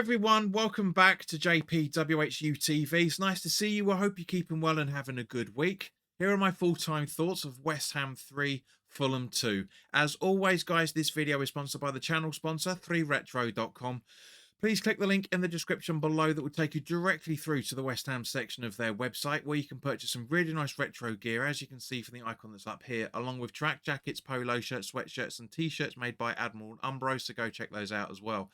everyone, welcome back to WHU TV. It's nice to see you. I hope you're keeping well and having a good week. Here are my full-time thoughts of West Ham 3, Fulham 2. As always, guys, this video is sponsored by the channel sponsor, 3retro.com. Please click the link in the description below that will take you directly through to the West Ham section of their website, where you can purchase some really nice retro gear, as you can see from the icon that's up here, along with track jackets, polo shirts, sweatshirts and t-shirts made by Admiral Umbro, so go check those out as well.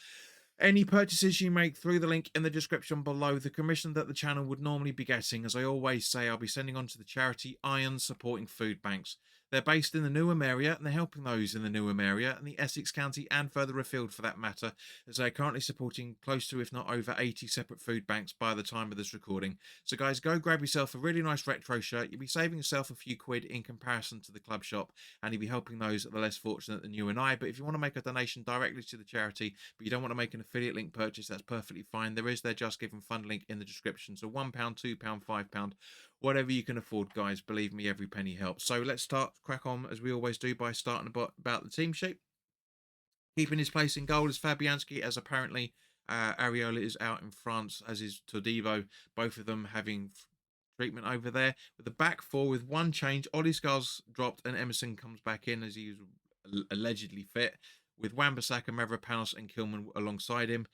Any purchases you make through the link in the description below, the commission that the channel would normally be getting, as I always say, I'll be sending on to the charity Iron Supporting Food Banks. They're based in the Newham area, and they're helping those in the Newham area and the Essex County and further afield for that matter, as they're currently supporting close to, if not over, 80 separate food banks by the time of this recording. So guys, go grab yourself a really nice retro shirt. You'll be saving yourself a few quid in comparison to the club shop, and you'll be helping those that are less fortunate than you and I. But if you want to make a donation directly to the charity, but you don't want to make an affiliate link purchase, that's perfectly fine. There is their Just Give and Fund link in the description. So £1, £2, £5, whatever you can afford, guys. Believe me, every penny helps. So let's crack on as we always do by starting about the team sheet. Keeping his place in goal is Fabianski, as apparently Areola is out in France, as is Todibo, both of them having treatment over there. With the back four, with one change, Ollie Scar's dropped and Emerson comes back in as he was allegedly fit, with Wan-Bissaka, Mavropanos and Kilman alongside him.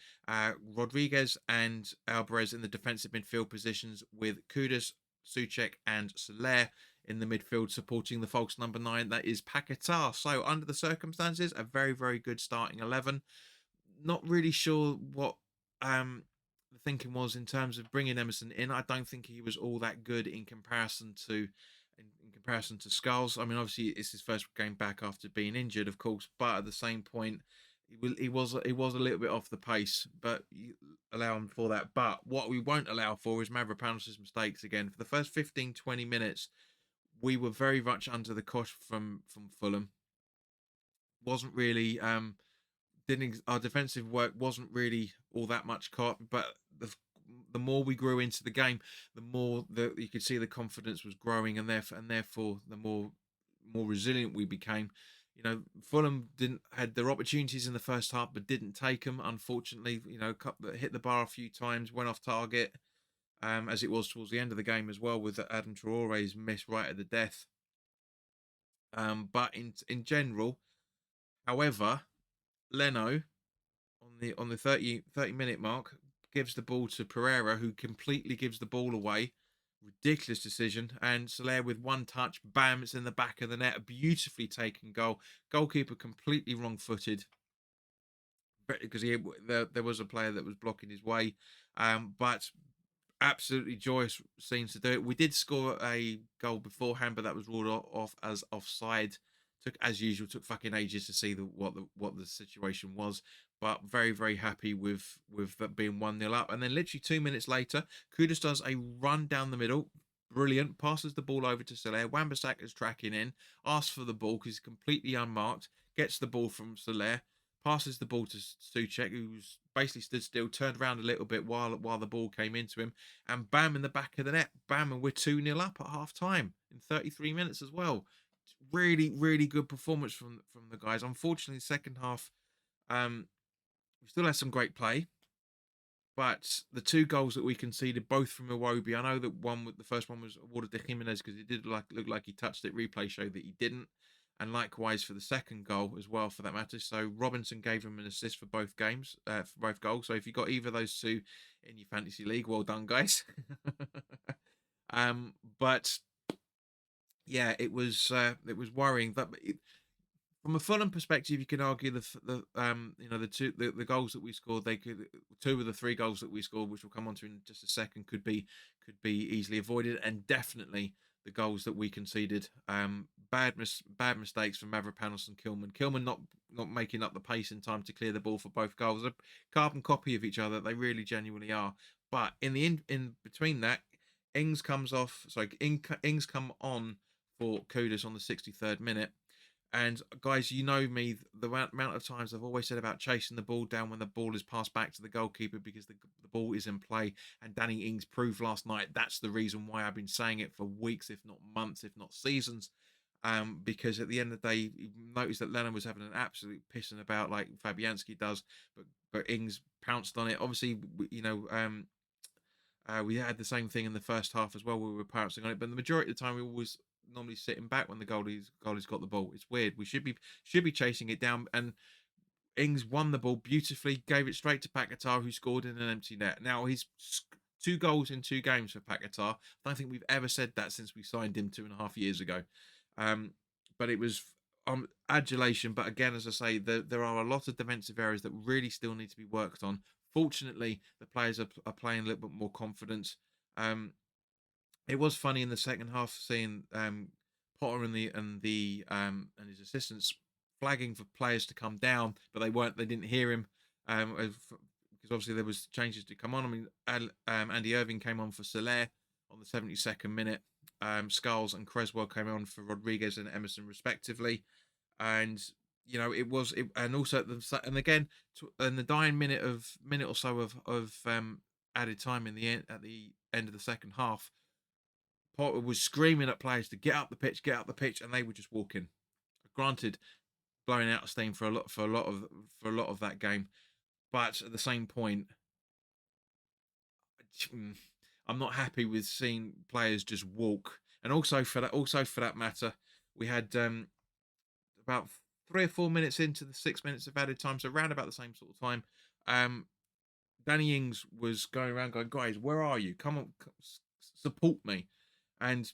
Rodriguez and Alvarez in the defensive midfield positions, with Kudus, Souček and Soler in the midfield supporting the false number 9, that is Paquetá. So under the circumstances, a very, very good starting 11. Not really sure what the thinking was in terms of bringing Emerson in. I don't think he was all that good in comparison to Skulls. I mean, obviously it's his first game back after being injured, of course, but at the same point, he was a little bit off the pace, but you allow him for that. But what we won't allow for is Mavropanos' mistakes again. For the first 15-20 minutes, we were very much under the cosh from Fulham. Wasn't really our defensive work wasn't really all that much caught, but the more we grew into the game, the more that you could see the confidence was growing, and therefore the more resilient we became. You know, Fulham had their opportunities in the first half, but didn't take them. Unfortunately, you know, hit the bar a few times, went off target, as it was towards the end of the game as well, with Adam Traore's miss right at the death. But in general, however, Leno on the 30-minute mark gives the ball to Pereira, who completely gives the ball away. Ridiculous decision. And Soler with one touch, bam, it's in the back of the net. A beautifully taken goal. Goalkeeper completely wrong-footed, because there was a player that was blocking his way. But absolutely joyous scenes to do it. We did score a goal beforehand, but that was ruled off as offside. As usual, took fucking ages to see what the situation was, but very, very happy with that being 1-0 up. And then literally 2 minutes later, Kudus does a run down the middle, brilliant, passes the ball over to Soler. Wan-Bissaka's tracking in, asks for the ball because he's completely unmarked, gets the ball from Soler, passes the ball to Souček, who's basically stood still, turned around a little bit while the ball came into him, and bam, in the back of the net, bam, and we're 2-0 up at half time in 33 minutes as well. Really, really good performance from the guys. Unfortunately, second half, we still had some great play, but the two goals that we conceded, both from Iwobi, I know that the first one was awarded to Jimenez because it did look like he touched it. Replay showed that he didn't, and likewise for the second goal as well, for that matter. So Robinson gave him an assist for both games, for both goals. So if you got either of those two in your fantasy league, well done, guys. But yeah, it was worrying. But from a Fulham perspective, you can argue the goals that we scored, two of the three goals that we scored, which we'll come on to in just a second, could be easily avoided, and definitely the goals that we conceded. Bad mistakes from Mavropanos and Kilman. Kilman not making up the pace in time to clear the ball for both goals. A carbon copy of each other, they really genuinely are. But in between that, Ings come on for Kudus on the 63rd minute. And guys, you know me, the amount of times I've always said about chasing the ball down when the ball is passed back to the goalkeeper, because the ball is in play. And Danny Ings proved last night that's the reason why I've been saying it for weeks, if not months, if not seasons. Because at the end of the day, you noticed that Lennon was having an absolute pissing about like Fabianski does, but Ings pounced on it. Obviously, we had the same thing in the first half as well. We were pouncing on it, but the majority of the time we always normally sitting back when the goalie's got the ball. It's weird. We should be chasing it down, and Ings won the ball beautifully, gave it straight to Paquetá, who scored in an empty net. Now he's 2 goals in 2 games for Paquetá. I don't think we've ever said that since we signed him 2.5 years ago. Um, but it was adulation. But again, as I say, there are a lot of defensive areas that really still need to be worked on. Fortunately, the players are playing a little bit more confidence. Um, it was funny in the second half seeing Potter and his assistants flagging for players to come down, but they weren't. They didn't hear him because obviously there was changes to come on. I mean, Andy Irving came on for Soler on the 72nd minute. Skulls and Creswell came on for Rodriguez and Emerson respectively, and and also and again in the dying minute or so of added time at the end of the second half, Potter was screaming at players to get up the pitch, and they were just walking. Granted, blowing out of steam for a lot of that game, but at the same point, I'm not happy with seeing players just walk. And also for that matter, we had about 3 or 4 minutes into the 6 minutes of added time, so around about the same sort of time. Danny Ings was going around going, "Guys, where are you? Come on, support me!" And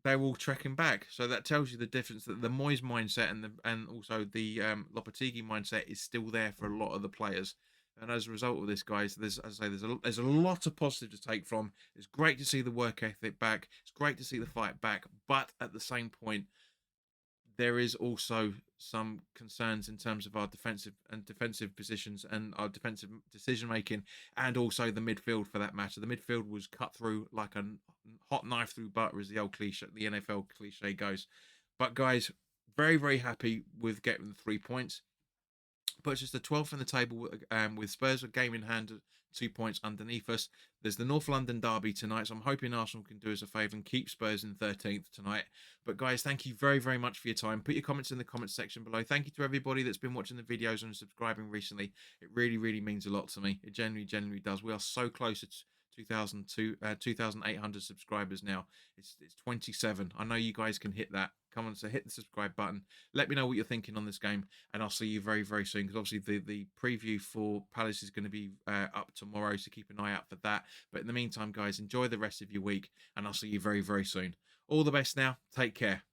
they were all trekking back. So that tells you the difference that the Moyes mindset and also the Lopetegui mindset is still there for a lot of the players. And as a result of this, guys, there's a lot of positive to take from. It's great to see the work ethic back. It's great to see the fight back. But at the same point, there is also some concerns in terms of our defensive positions and our defensive decision making, and also the midfield for that matter. The midfield was cut through like a hot knife through butter, as the old cliche, the NFL cliche goes. But guys, very very happy with getting the 3 points. Puts us the 12th in the table with Spurs a game in hand, 2 points underneath us. There's the North London derby tonight, so I'm hoping Arsenal can do us a favour and keep Spurs in 13th tonight. But guys, thank you very, very much for your time. Put your comments in the comments section below. Thank you to everybody that's been watching the videos and subscribing recently. It really, really means a lot to me. It genuinely does. We are so close to 2,800 subscribers now. It's 27. I know you guys can hit that. Come on, so hit the subscribe button. Let me know what you're thinking on this game, and I'll see you very, very soon, because obviously the preview for Palace is going to be up tomorrow, so keep an eye out for that. But in the meantime, guys, enjoy the rest of your week, and I'll see you very, very soon. All the best now. Take care.